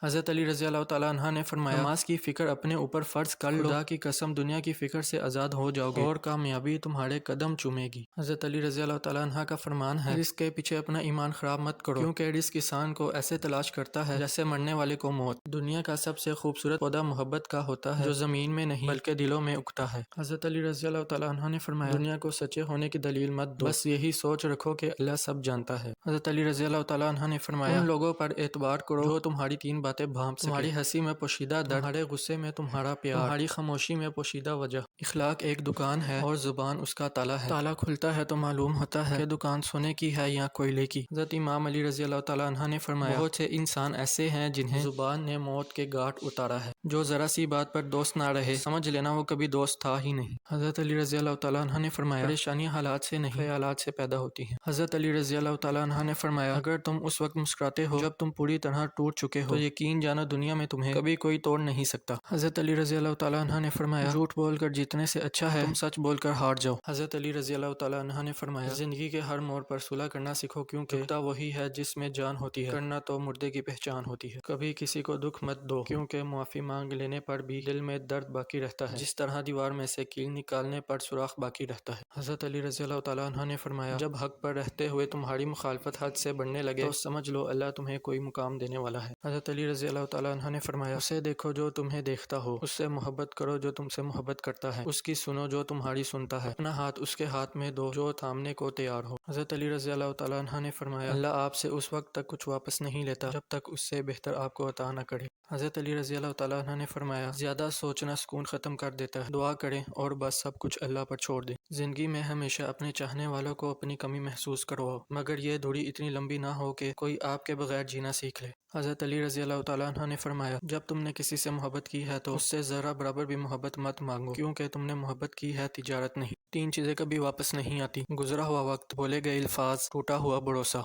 حضرت علی رضی اللہ تعالیٰ عنہ نے فرمایا نماز کی فکر اپنے اوپر فرض کر لو، خدا کی قسم دنیا کی فکر سے آزاد ہو جاؤ گے اور کامیابی تمہارے قدم چومے گی۔ حضرت علی رضی اللہ تعالیٰ عنہ کا فرمان ہے رزق کے پیچھے اپنا ایمان خراب مت کرو، کیونکہ رزق انسان کو ایسے تلاش کرتا ہے جیسے مرنے والے کو موت۔ دنیا کا سب سے خوبصورت پودا محبت کا ہوتا ہے جو زمین میں نہیں بلکہ دلوں میں اگتا ہے۔ حضرت علی رضی اللہ تعالیٰ عنہ نے فرمایا دنیا کو سچے ہونے کی دلیل مت دو، بس یہی سوچ رکھو کہ اللہ سب جانتا ہے۔ حضرت علی رضی اللہ تعالیٰ عنہ نے فرمایا ان لوگوں پر اعتبار کرو جو تمہاری تین باتیں بھانپ سکے، تمہاری ہنسی میں پوشیدہ درد، تمہارے غصے میں تمہارا پیار، تمہاری خاموشی میں پوشیدہ وجہ۔ اخلاق ایک دکان ہے اور زبان اس کا تالا ہے، تالا کھلتا ہے تو معلوم ہوتا ہے کہ دکان سونے کی ہے یا کوئلے کی۔ حضرت امام علی رضی اللہ تعالیٰ عنہ نے فرمایا بہت سے انسان ایسے ہیں جنہیں زبان نے موت کے گھاٹ اتارا ہے، جو ذرا سی بات پر دوست نہ رہے سمجھ لینا وہ کبھی دوست تھا ہی نہیں۔ حضرت علی رضی اللہ تعالیٰ عنہ نے فرمایا پریشانیاں حالات سے نہیں خیالات سے پیدا ہوتی ہیں۔ حضرت علی رضی اللہ تعالیٰ عنہ نے فرمایا اگر تم اس وقت مسکراتے ہو جب تم پوری طرح ٹوٹ چکے ہو تو یقین جانو دنیا میں تمہیں کبھی کوئی توڑ نہیں سکتا۔ حضرت علی رضی اللہ تعالیٰ عنہ نے فرمایا جھوٹ بول کر جیتنے سے اچھا ہے تم سچ بول کر ہار جاؤ۔ حضرت علی رضی اللہ تعالیٰ عنہ نے فرمایا زندگی کے ہر موڑ پر صلح کرنا سیکھو، کیونکہ دکھتا وہی ہے جس میں جان ہوتی ہے، کرنا تو مردے کی پہچان ہوتی ہے۔ کبھی کسی کو دکھ مت دو، کیونکہ معافی مانگ لینے پر بھی دل میں درد باقی رہتا ہے، جس طرح دیوار میں سے کیل نکالنے پر سوراخ باقی رہتا ہے۔ حضرت علی رضی اللہ تعالیٰ عنہ نے فرمایا جب حق پر رہتے ہوئے تمہاری مخالفت حد سے بڑھنے لگے تو سمجھ لو اللہ تمہیں کوئی مقام دینے والا ہے۔ حضرت علی رضی اللہ تعالیٰ عنہ نے فرمایا اسے دیکھو جو تمہیں دیکھتا ہو، اس سے محبت کرو جو تم سے محبت کرتا ہے، اس کی سنو جو تمہاری سنتا ہے، اپنا ہاتھ اس کے ہاتھ میں دو جو تھامنے کو تیار ہو۔ حضرت علی رضی اللہ تعالیٰ عنہ نے فرمایا اللہ آپ سے اس وقت تک کچھ واپس نہیں لیتا جب تک اس سے بہتر آپ کو عطا نہ کرے۔ حضرت علی رضی اللہ تعالیٰ عنہ نے فرمایا زیادہ سوچنا سکون ختم کر دیتا ہے، دعا کریں اور بس سب کچھ اللہ پر چھوڑ دیں۔ زندگی میں ہمیشہ اپنے چاہنے والوں کو اپنی کمی محسوس کرواؤ، مگر یہ دوری اتنی لمبی نہ ہو کہ کوئی آپ کے بغیر جینا سیکھ لے۔ حضرت علی رضی اللہ تعالیٰ عنہ نے فرمایا جب تم نے کسی سے محبت کی ہے تو اس سے ذرہ برابر بھی محبت مت مانگو، کیونکہ تم نے محبت کی ہے تجارت نہیں۔ تین چیزیں کبھی واپس نہیں آتی: گزرا ہوا وقت، بولے گئے الفاظ، ٹوٹا ہوا بھروسہ۔